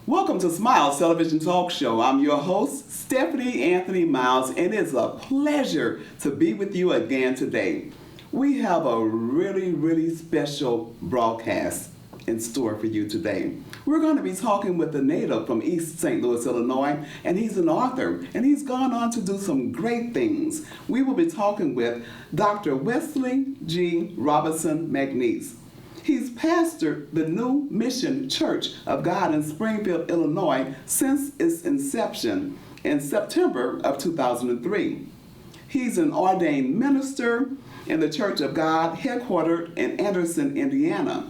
Welcome to Smiles Television Talk Show. I'm your host, Stephanie Anthony Miles, and it's a pleasure to be with you again today. We have a really special broadcast in store for you today. We're going to be talking with a native from East St. Louis, Illinois, and he's an author, and he's gone on to do some great things. We will be talking with Dr. Wesley G. Robinson-McNeese. He's pastored the New Mission Church of God in Springfield, Illinois since its inception in September of 2003. He's an ordained minister in the Church of God headquartered in Anderson, Indiana,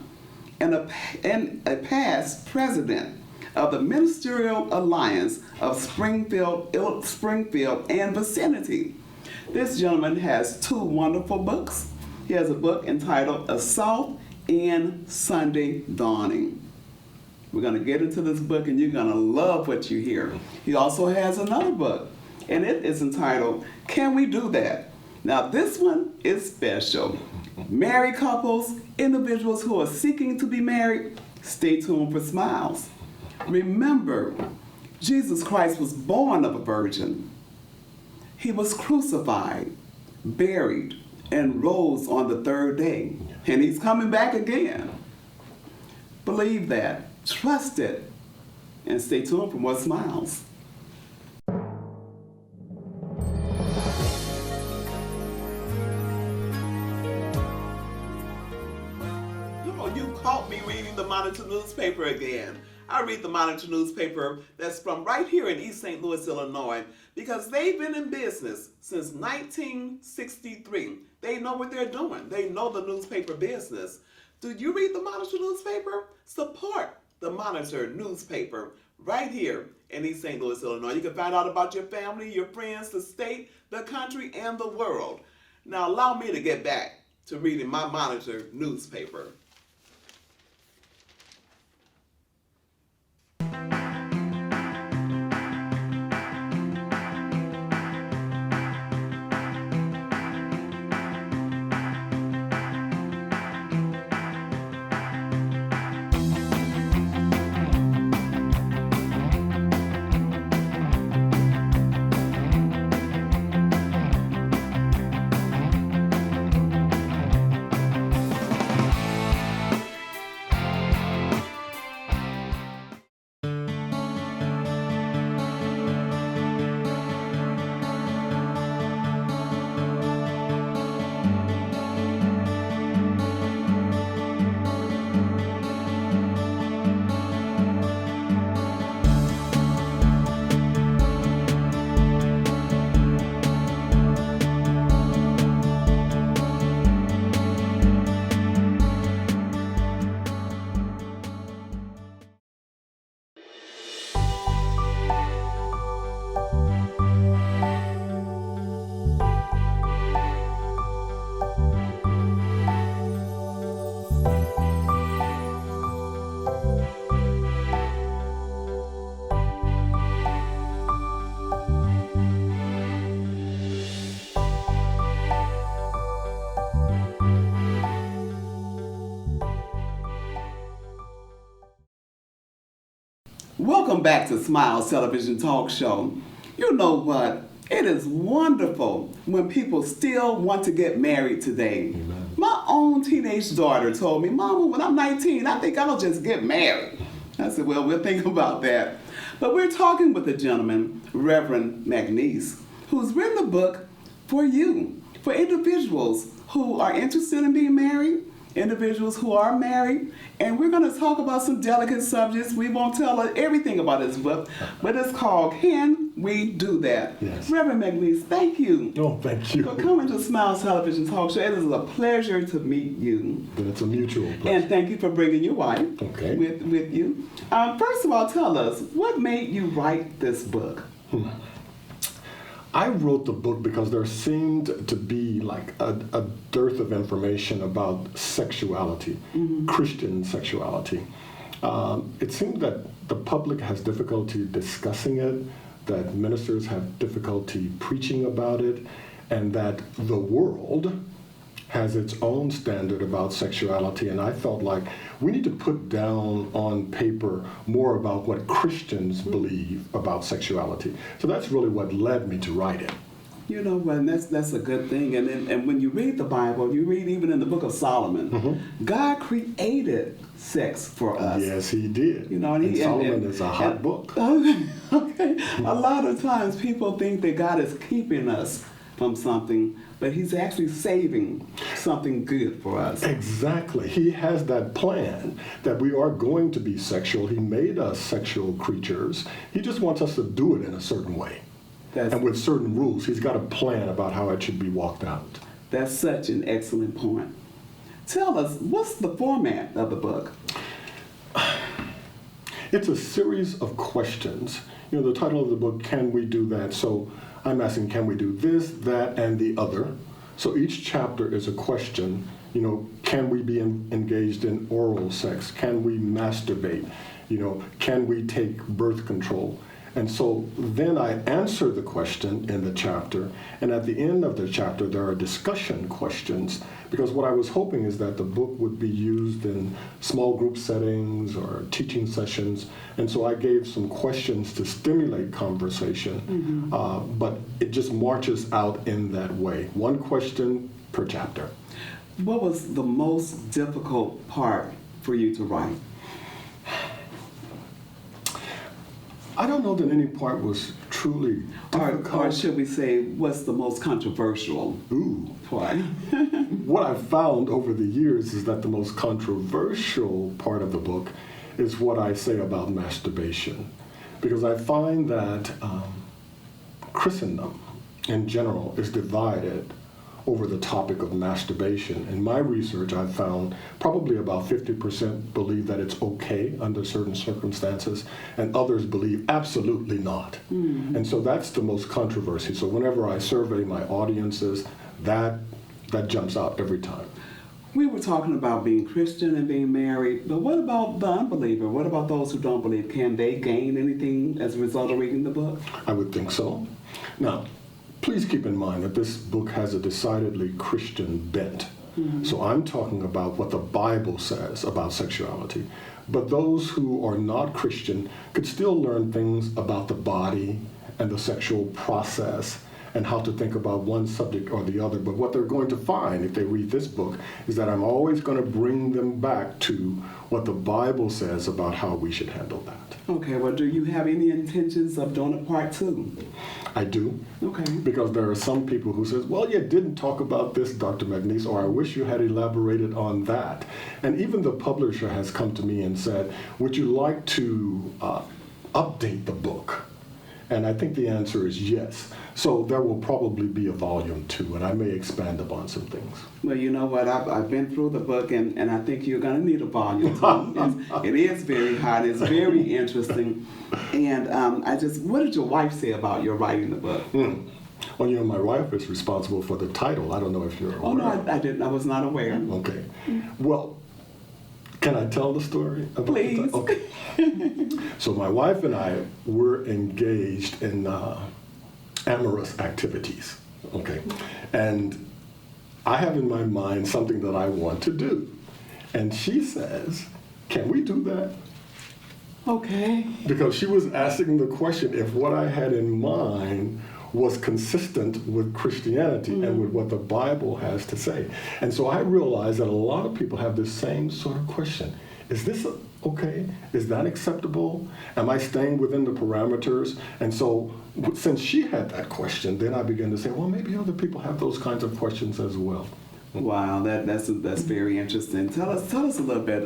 and a past president of the Ministerial Alliance of Springfield and vicinity. This gentleman has two wonderful books. He has a book entitled SouthEnd Sunday Dawning. We're going to get into this book and you're going to love what you hear. He also has another book, and it is entitled, Can We Do That? Now this one is special. Married couples, individuals who are seeking to be married, stay tuned for Smiles. Remember, Jesus Christ was born of a virgin. He was crucified, buried, and rose on the third day. And he's coming back again. Believe that, trust it, and stay tuned for more Smiles. You caught me reading the Monitor newspaper again. I read the Monitor newspaper that's from right here in East St. Louis, Illinois, because they've been in business since 1963. They know what they're doing. They know the newspaper business. Do you read the Monitor newspaper? Support the Monitor newspaper right here in East St. Louis, Illinois. You can find out about your family, your friends, the state, the country, and the world. Now allow me to get back to reading my Monitor newspaper. Welcome back to Smiles Television Talk Show. You know what? It is wonderful when people still want to get married today. Amen. My own teenage daughter told me, Mama, when I'm 19, I think I'll just get married. I said, well, we'll think about that. But we're talking with a gentleman, Reverend McNeese, who's written a book for you, for individuals who are interested in being married, individuals who are married, and we're going to talk about some delicate subjects. We won't tell everything about this book, but it's called Can We Do That? Yes. Reverend McNeese, thank you. Oh, thank you. For coming to Smiles Television Talk Show. It is a pleasure to meet you. But it's a mutual pleasure. And thank you for bringing your wife with you. First of all, tell us, what made you write this book? I wrote the book because there seemed to be like a dearth of information about sexuality, Christian sexuality. It seemed that the public has difficulty discussing it, that ministers have difficulty preaching about it, and that the world has its own standard about sexuality, and I felt like we need to put down on paper more about what Christians believe about sexuality. So that's really what led me to write it. You know, well, that's a good thing. And when you read the Bible, you read even in the book of Solomon, God created sex for us. Yes, he did. You know, and Solomon is a hot book. Okay. A lot of times people think that God is keeping us from something, but he's actually saving something good for us. Exactly. He has that plan that we are going to be sexual. He made us sexual creatures. He just wants us to do it in a certain way. And with certain rules. He's got a plan about how it should be walked out. That's such an excellent point. Tell us, what's the format of the book? It's a series of questions. You know, the title of the book, Can We Do That? So I'm asking, can we do this, that, and the other? So each chapter is a question. You know, can we be engaged in oral sex? Can we masturbate? You know, can we take birth control? And so then I answer the question in the chapter, and at the end of the chapter there are discussion questions, because what I was hoping is that the book would be used in small group settings or teaching sessions, and so I gave some questions to stimulate conversation, but it just marches out in that way. One question per chapter. What was the most difficult part for you to write? I don't know that any part was truly difficult. Or should we say, what's the most controversial part? What I've found over the years is that the most controversial part of the book is what I say about masturbation. Because I find that Christendom in general is divided over the topic of masturbation. In my research, I've found probably about 50% believe that it's okay under certain circumstances, and others believe absolutely not. And so that's the most controversy. So whenever I survey my audiences, that jumps out every time. We were talking about being Christian and being married, but what about the unbeliever? What about those who don't believe? Can they gain anything as a result of reading the book? I would think so. Now, please keep in mind that this book has a decidedly Christian bent. So I'm talking about what the Bible says about sexuality. But those who are not Christian could still learn things about the body and the sexual process and how to think about one subject or the other. But what they're going to find if they read this book is that I'm always going to bring them back to what the Bible says about how we should handle that. Okay, well, do you have any intentions of doing a part 2? I do. Okay. Because there are some people who says, well, you didn't talk about this, Dr. McNeese, or I wish you had elaborated on that. And even the publisher has come to me and said, would you like to update the book? And I think the answer is yes. So there will probably be a volume 2, and I may expand upon some things. Well, you know what? I've been through the book, and I think you're going to need a volume 2. It is very hot. It's very interesting. And what did your wife say about your writing the book? Well, you know, my wife is responsible for the title. I don't know if you're aware. Oh, no, I didn't. I was not aware. Okay. Well, can I tell the story about Please. the title? Okay. So my wife and I were engaged in amorous activities, okay? And I have in my mind something that I want to do. And she says, can we do that? Okay. Because she was asking the question if what I had in mind was consistent with Christianity and with what the Bible has to say. And so I realized that a lot of people have this same sort of question. Is this okay? Is that acceptable? Am I staying within the parameters? And so since she had that question, then I began to say, well, maybe other people have those kinds of questions as well. Wow, that's very interesting. Tell us a little bit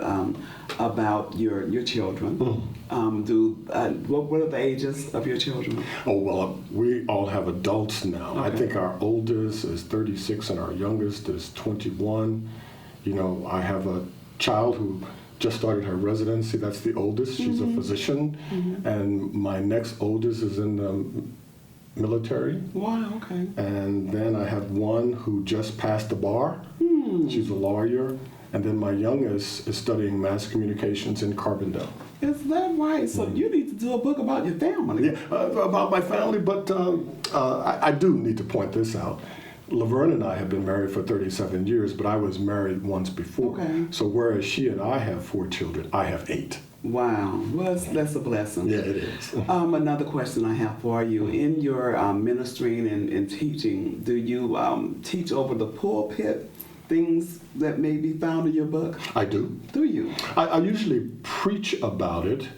about your children. What are the ages of your children? Oh, well, we all have adults now. Okay. I think our oldest is 36 and our youngest is 21. You know, I have a child who just started her residency. That's the oldest. She's a physician. And my next oldest is in the military. Wow, okay. And then I have one who just passed the bar. She's a lawyer. And then my youngest is studying mass communications in Carbondale. Is that right? So you need to do a book about your family. Yeah, about my family, but I do need to point this out. Laverne and I have been married for 37 years, but I was married once before. Okay. So whereas she and I have 4 children, I have 8. Wow, well, that's a blessing. Yeah, it is. Another question I have for you. In your ministering and teaching, do you teach over the pulpit things that may be found in your book? I do. Do you? I usually preach about it,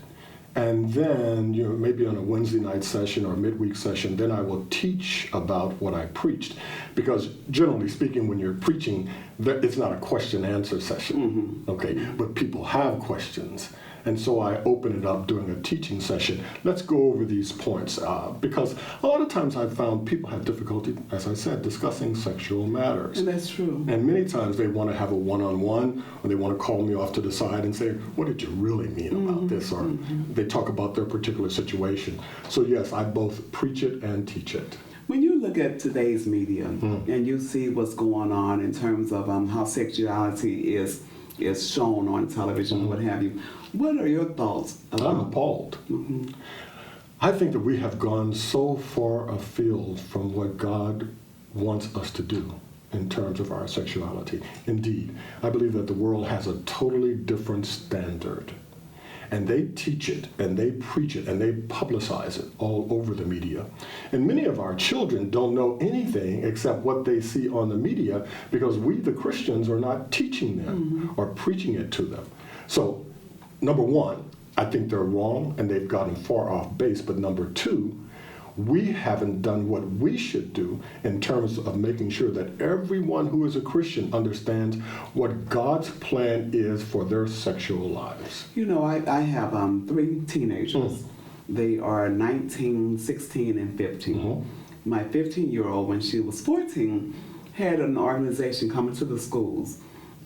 and then, maybe on a Wednesday night session or midweek session, then I will teach about what I preached. Because generally speaking, when you're preaching, it's not a question-answer session, okay? But people have questions. And so I open it up during a teaching session. Let's go over these points because a lot of times I've found people have difficulty, as I said, discussing sexual matters. And that's true. And many times they want to have a one-on-one, or they want to call me off to the side and say, what did you really mean about this? Or they talk about their particular situation. So yes, I both preach it and teach it. When you look at today's media and you see what's going on in terms of how sexuality is shown on television, what have you, what are your thoughts about? I'm appalled. I think that we have gone so far afield from what God wants us to do in terms of our sexuality. Indeed, I believe that the world has a totally different standard. And they teach it, and they preach it, and they publicize it all over the media. And many of our children don't know anything except what they see on the media because we, the Christians, are not teaching them or preaching it to them. So, number one, I think they're wrong, and they've gotten far off base. But number two, we haven't done what we should do in terms of making sure that everyone who is a Christian understands what God's plan is for their sexual lives. I have 3 teenagers. They are 19, 16, and 15. My 15-year-old, when she was 14, had an organization coming to the schools,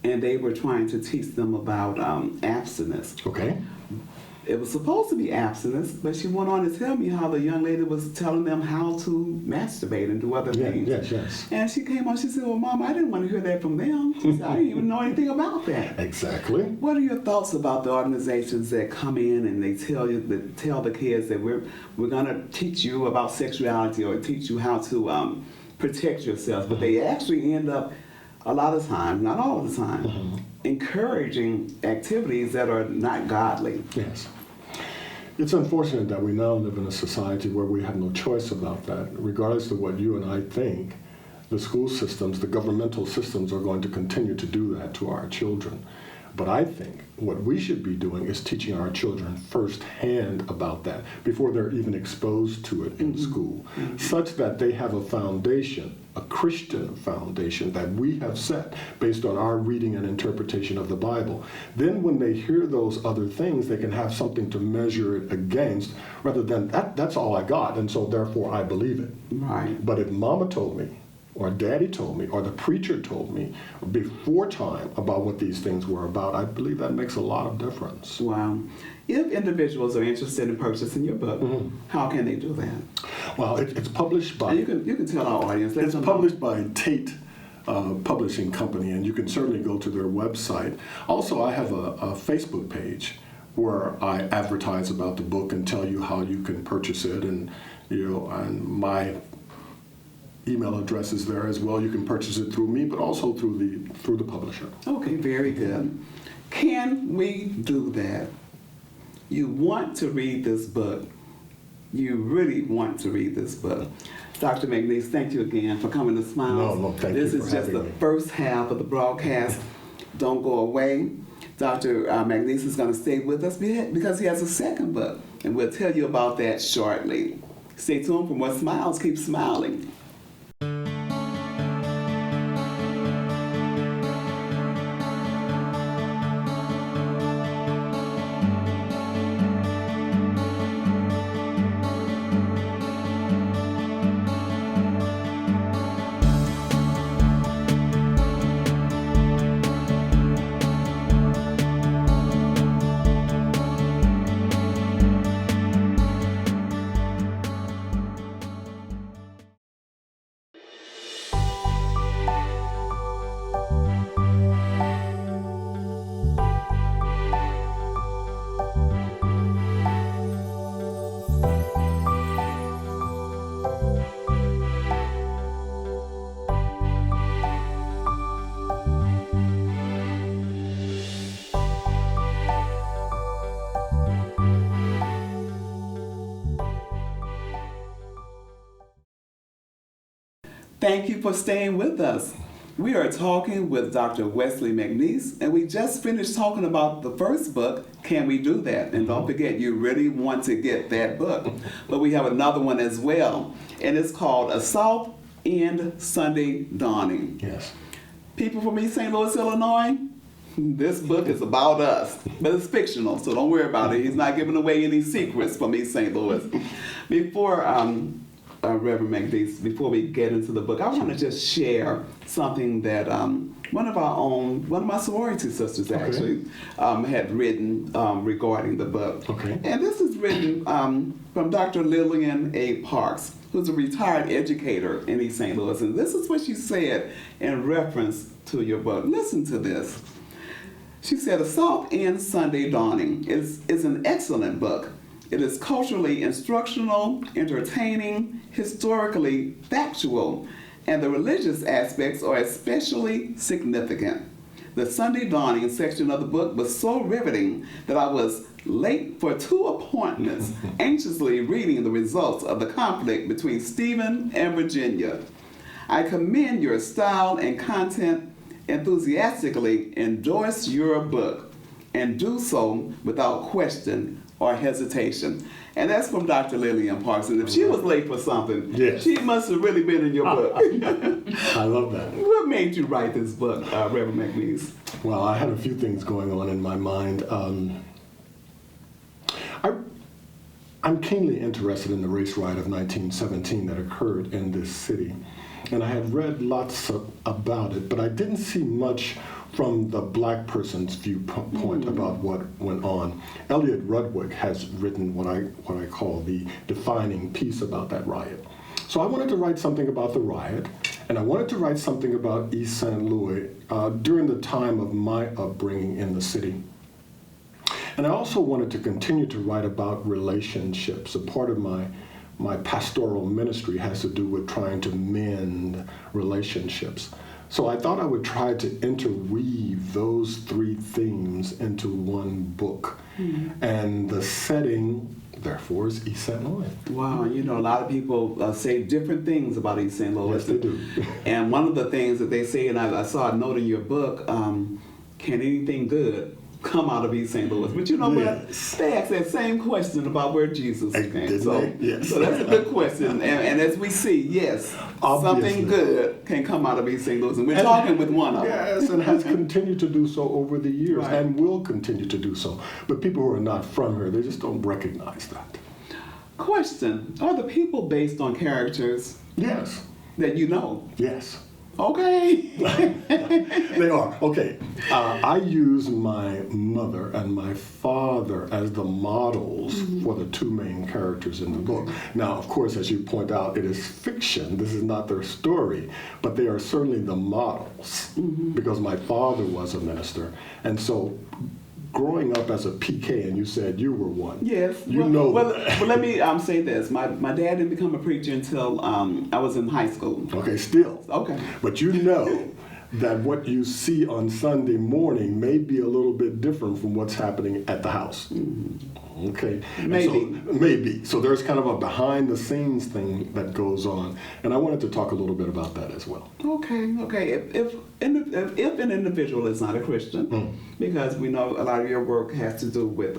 and they were trying to teach them about abstinence. Okay. It was supposed to be abstinence, but she went on to tell me how the young lady was telling them how to masturbate and do other things. Yes. And she came on, she said, well, Mom, I didn't want to hear that from them. She said, I didn't even know anything about that. Exactly. What are your thoughts about the organizations that come in and they tell the kids that we're going to teach you about sexuality or teach you how to protect yourself, but they actually end up, a lot of times, not all of the time, encouraging activities that are not godly. Yes. It's unfortunate that we now live in a society where we have no choice about that. Regardless of what you and I think, the school systems, the governmental systems are going to continue to do that to our children. But I think what we should be doing is teaching our children firsthand about that before they're even exposed to it in school, such that they have a foundation, a Christian foundation that we have set based on our reading and interpretation of the Bible. Then when they hear those other things, they can have something to measure it against rather than that's all I got, and so therefore I believe it. Right. But if Mama told me, or Daddy told me, or the preacher told me before time about what these things were about, I believe that makes a lot of difference. Wow. If individuals are interested in purchasing your book, how can they do that? Well, it's published by... And you can tell our audience. It's published by Tate Publishing Company, and you can certainly go to their website. Also, I have a Facebook page where I advertise about the book and tell you how you can purchase it, and and my email address is there as well. You can purchase it through me, but also through the publisher. Okay, very good. Can we do that? You want to read this book. You really want to read this book. Dr. McNeese, thank you again for coming to Smiles. No, thank this you is for just having the me. first half of the broadcast. Don't go away. Dr. McNeese is going to stay with us because he has a second book, and we'll tell you about that shortly. Stay tuned for more Smiles. Keep smiling. Thank you for staying with us. We are talking with Dr. Wesley McNeese, and we just finished talking about the first book, Can We Do That? And don't forget, you really want to get that book. But we have another one as well, and it's called A SouthEnd Sunday Dawning. Yes. People from East St. Louis, Illinois, this book is about us, but it's fictional, so don't worry about it. He's not giving away any secrets from East St. Louis. Before Reverend McNeese, before we get into the book, I want to just share something that one of my sorority sisters actually had written regarding the book. Okay. And this is written from Dr. Lillian A. Parks, who's a retired educator in East St. Louis. And this is what she said in reference to your book. Listen to this. She said, A SouthEnd Sunday Dawning is an excellent book. It is culturally instructional, entertaining, historically factual, and the religious aspects are especially significant. The Sunday Dawning section of the book was so riveting that I was late for 2 appointments, anxiously reading the results of the conflict between Stephen and Virginia. I commend your style and content, enthusiastically endorse your book, and do so without question or hesitation. And that's from Dr. Lillian Parks. And if she was late for something, yes, she must have really been in your book. I love that. What made you write this book, Reverend McNeese? Well, I had a few things going on in my mind. I'm keenly interested in the race riot of 1917 that occurred in this city. And I had read lots about it, but I didn't see much from the black person's viewpoint about what went on. Elliot Rudwick has written what I call the defining piece about that riot. So I wanted to write something about the riot, and I wanted to write something about East St. Louis during the time of my upbringing in the city. And I also wanted to continue to write about relationships. A part of my pastoral ministry has to do with trying to mend relationships. So I thought I would try to interweave those 3 themes into one book. And the setting, therefore, is East St. Louis. Wow, you know, a lot of people say different things about East St. Louis. Yes, they do. And one of the things that they say, and I saw a note in your book, can anything good come out of East St. Louis? But you know what? They asked that same question about where Jesus came. So, yes. So that's a good question. And as we see, yes, Obviously. Something good can come out of East St. Louis. And we're talking with one of them. Yes, and has continued to do so over the years, Right. and will continue to do so. But people who are not from here, they just don't recognize that. Question, are the people based on characters Yes. that you know? Yes. Okay. They are. Okay. I use my mother and my father as the models for the 2 main characters in the book. Now, of course, as you point out, it is fiction. This is not their story, but they are certainly the models because my father was a minister. And so growing up as a PK, and you said you were one. Yes. Well, let me say this. My dad didn't become a preacher until I was in high school. Okay, still. Okay. But you know that what you see on Sunday morning may be a little bit different from what's happening at the house. Okay. Maybe. So there's kind of a behind the scenes thing that goes on. And I wanted to talk a little bit about that as well. Okay. If an individual is not a Christian, because we know a lot of your work has to do with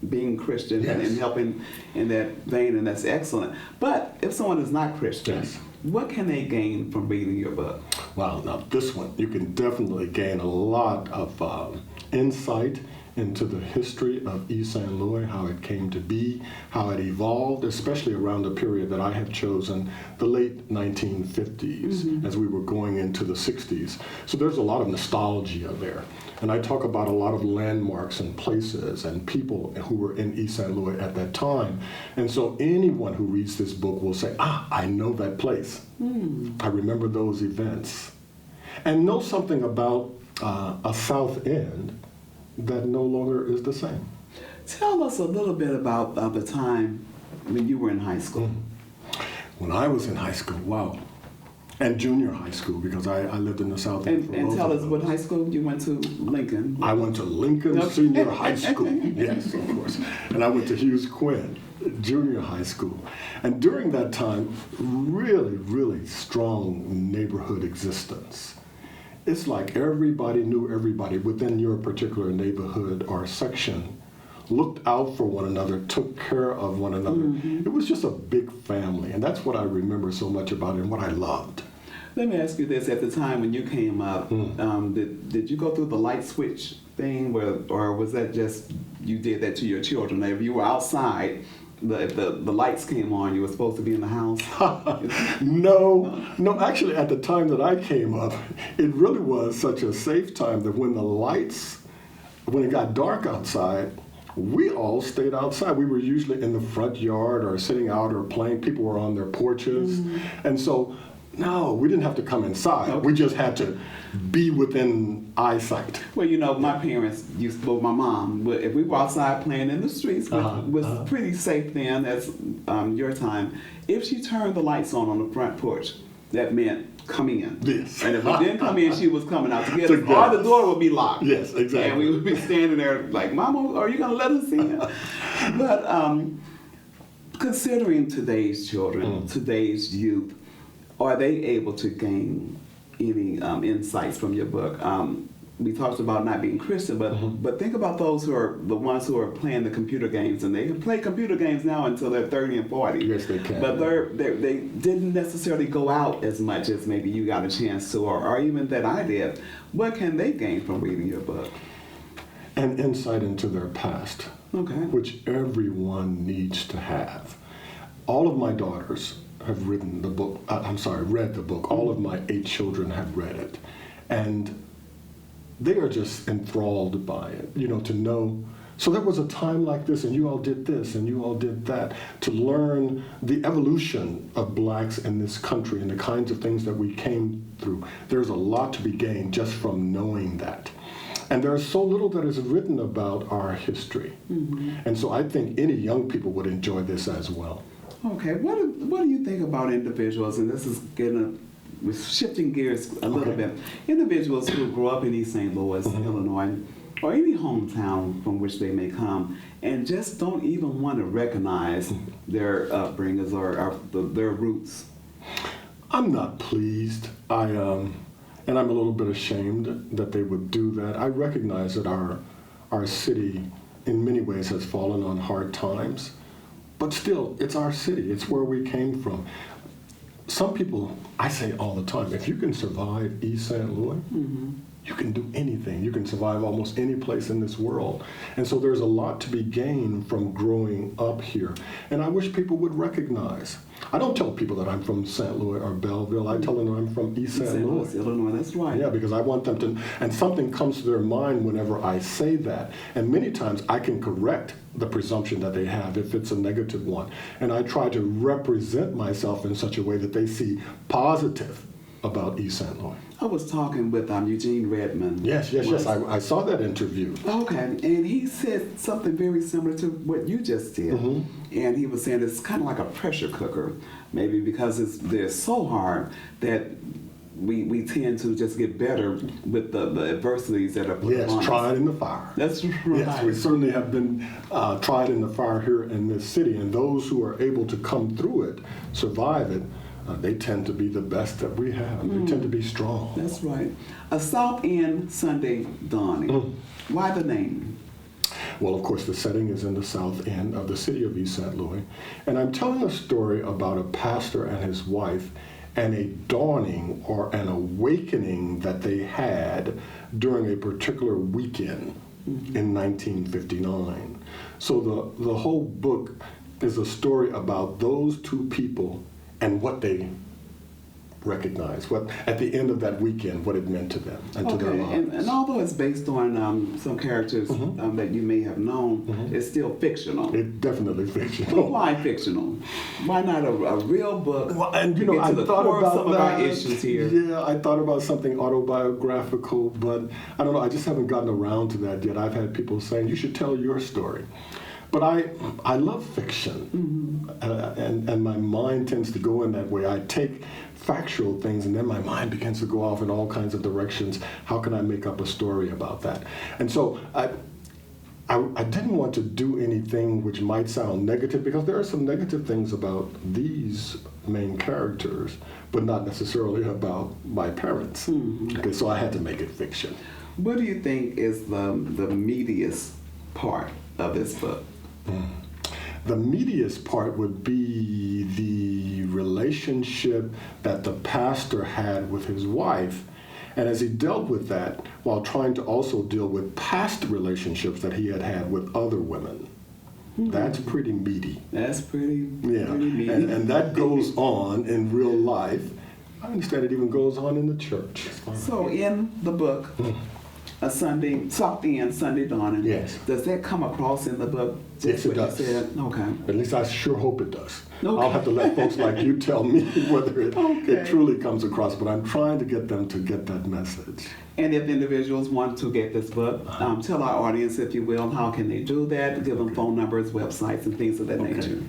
being Christian and helping in that vein, and that's excellent. But if someone is not Christian, what can they gain from reading your book? Well, now this one, you can definitely gain a lot of insight into the history of East St. Louis, how it came to be, how it evolved, especially around the period that I have chosen, the late 1950s, as we were going into the 60s. So there's a lot of nostalgia there. And I talk about a lot of landmarks and places and people who were in East St. Louis at that time. And so anyone who reads this book will say, I know that place. I remember those events. And know something about a South End that no longer is the same. Tell us a little bit about the time when you were in high school. When I was in high school, wow. And junior high school, because I lived in the South End for And both tell of us those. what high school you went to. Lincoln. I went to Lincoln Okay. Senior High School, yes, of course. And I went to Hughes Quinn Junior High School. And during that time, really, really strong neighborhood existence. It's like everybody knew everybody within your particular neighborhood or section, looked out for one another, took care of one another. Mm-hmm. It was just a big family, and that's what I remember so much about it and what I loved. Let me ask you this: at the time when you came up, did you go through the light switch thing, or was that just you did that to your children? Now, if you were outside, if the lights came on, you were supposed to be in the house? No, actually, at the time that I came up, it really was such a safe time that when it got dark outside, we all stayed outside. We were usually in the front yard or sitting out or playing. People were on their porches. And so, no, we didn't have to come inside. Okay. We just had to be within eyesight. Well, my parents my mom, if we were outside playing in the streets, which was pretty safe then, as your time, if she turned the lights on the front porch, that meant come in. Yes. And if we didn't come in, she was coming out to get To us, get or the us. door would be locked. Yes, exactly. And we would be standing there like, Mama, are you going to let us in? But considering today's children, today's youth, are they able to gain any insights from your book? We talked about not being Christian, but think about those who are the ones who are playing the computer games, and they can play computer games now until they're 30 and 40. Yes, they can. But they didn't necessarily go out as much as maybe you got a chance to, or even that I did. What can they gain from reading your book? An insight into their past, Okay. which everyone needs to have. All of my daughters have read the book. All of my 8 children have read it. And they are just enthralled by it, to know. So there was a time like this, and you all did this, and you all did that, to learn the evolution of blacks in this country and the kinds of things that we came through. There's a lot to be gained just from knowing that. And there's so little that is written about our history. And so I think any young people would enjoy this as well. Okay. What do you think about individuals, and this is we're shifting gears a little bit. Individuals who grew up in East St. Louis, Illinois, or any hometown from which they may come, and just don't even want to recognize their upbringings or their roots. I'm not pleased. And I'm a little bit ashamed that they would do that. I recognize that our city, in many ways, has fallen on hard times, but still, it's our city. It's where we came from. Some people, I say all the time, if you can survive East St. Louis, you can do anything. You can survive almost any place in this world. And so there's a lot to be gained from growing up here. And I wish people would recognize. I don't tell people that I'm from St. Louis or Belleville. I tell them I'm from East St. Louis. Illinois, that's right. Yeah, because I want them to, and something comes to their mind whenever I say that. And many times I can correct the presumption that they have if it's a negative one. And I try to represent myself in such a way that they see positive about East St. Louis. I was talking with Eugene Redmond. Yes. I saw that interview. Okay, and he said something very similar to what you just did. And he was saying it's kind of like a pressure cooker, maybe because they're so hard that we tend to just get better with the adversities that are put on us. Yes, tried in the fire. That's right. Yes, we certainly have been tried in the fire here in this city, and those who are able to come through it, survive it, they tend to be the best that we have. They tend to be strong. That's right. A SouthEnd Sunday Dawning. Why the name? Well, of course, the setting is in the south end of the city of East St. Louis, and I'm telling a story about a pastor and his wife and a dawning or an awakening that they had during a particular weekend in 1959. So the whole book is a story about those two people and what they recognized, what at the end of that weekend, what it meant to them and to their lives. And although it's based on some characters that you may have known, it's still fictional. It's definitely fictional. But why fictional? Why not a real book? Well, and to get to the core of some of our issues here. Yeah, I thought about something autobiographical, but I don't know, I just haven't gotten around to that yet. I've had people saying, you should tell your story. But I love fiction, and my mind tends to go in that way. I take factual things, and then my mind begins to go off in all kinds of directions. How can I make up a story about that? And so I didn't want to do anything which might sound negative, because there are some negative things about these main characters, but not necessarily about my parents. Okay, so I had to make it fiction. What do you think is the meatiest part of this book? The meatiest part would be the relationship that the pastor had with his wife, and as he dealt with that while trying to also deal with past relationships that he had with other women. That's pretty meaty. That's pretty meaty. And that goes on in real life. I understand it even goes on in the church. So in the book, SouthEnd Sunday Dawning, yes, does that come across in the book? Yes, it does. Okay. At least I sure hope it does. Okay. I'll have to let folks like you tell me whether it truly comes across, but I'm trying to get them to get that message. And if individuals want to get this book, tell our audience, if you will, how can they do that? Give them phone numbers, websites, and things of that nature.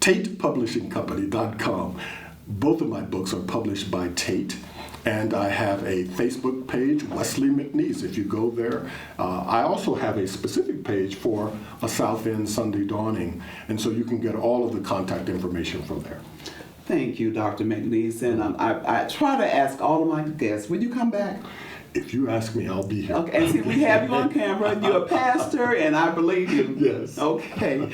TatePublishingCompany.com. Both of my books are published by Tate. And I have a Facebook page, Wesley-McNeese, if you go there. I also have a specific page for a SouthEnd Sunday Dawning, and so you can get all of the contact information from there. Thank you, Dr. McNeese. And I try to ask all of my guests, will you come back? If you ask me, I'll be here. Okay, and see, we have you on camera. You're a pastor, and I believe you. Yes. Okay.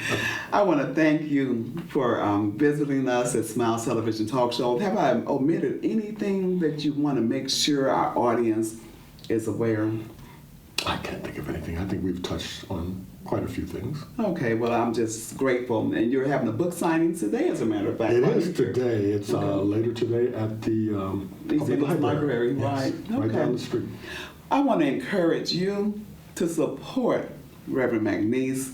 I want to thank you for visiting us at Smile Television Talk Show. Have I omitted anything that you want to make sure our audience is aware? I can't think of anything. I think we've touched on quite a few things. Okay, well, I'm just grateful. And you're having a book signing today, as a matter of fact. It is today. It's later today at the public library. Yes, Right. Okay. Right down the street. I want to encourage you to support Reverend McNeese.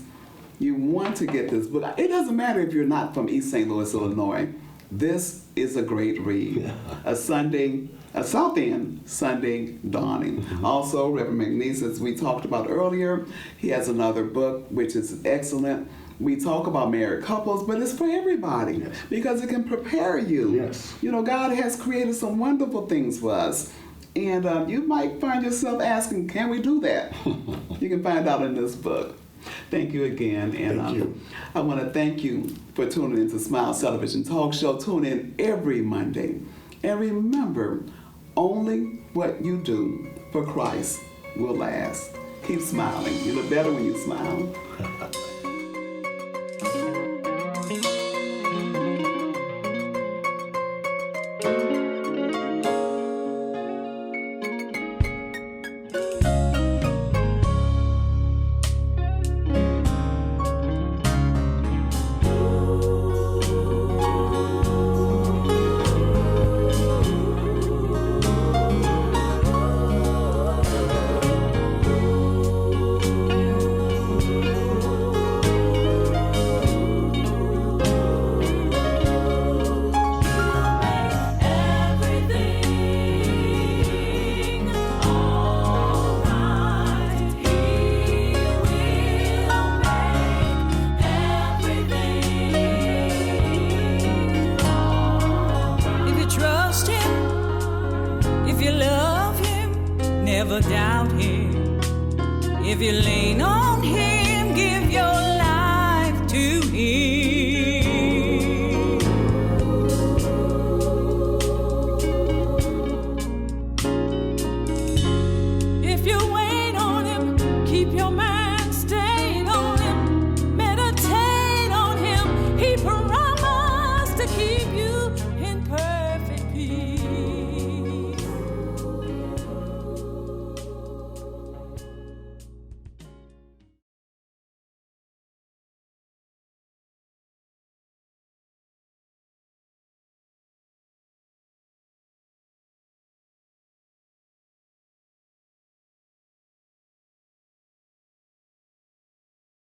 You want to get this book. It doesn't matter if you're not from East St. Louis, Illinois. This is a great read. Yeah. A SouthEnd Sunday Dawning. Also, Reverend McNeese, as we talked about earlier, he has another book which is excellent. We talk about married couples, but it's for everybody because it can prepare you. Yes. You know, God has created some wonderful things for us. And you might find yourself asking, can we do that? You can find out in this book. Thank you again. And thank you. I want to thank you for tuning into Smile Television Talk Show. Tune in every Monday. And remember, only what you do for Christ will last. Keep smiling. You look better when you smile. Never doubt him. If you lean on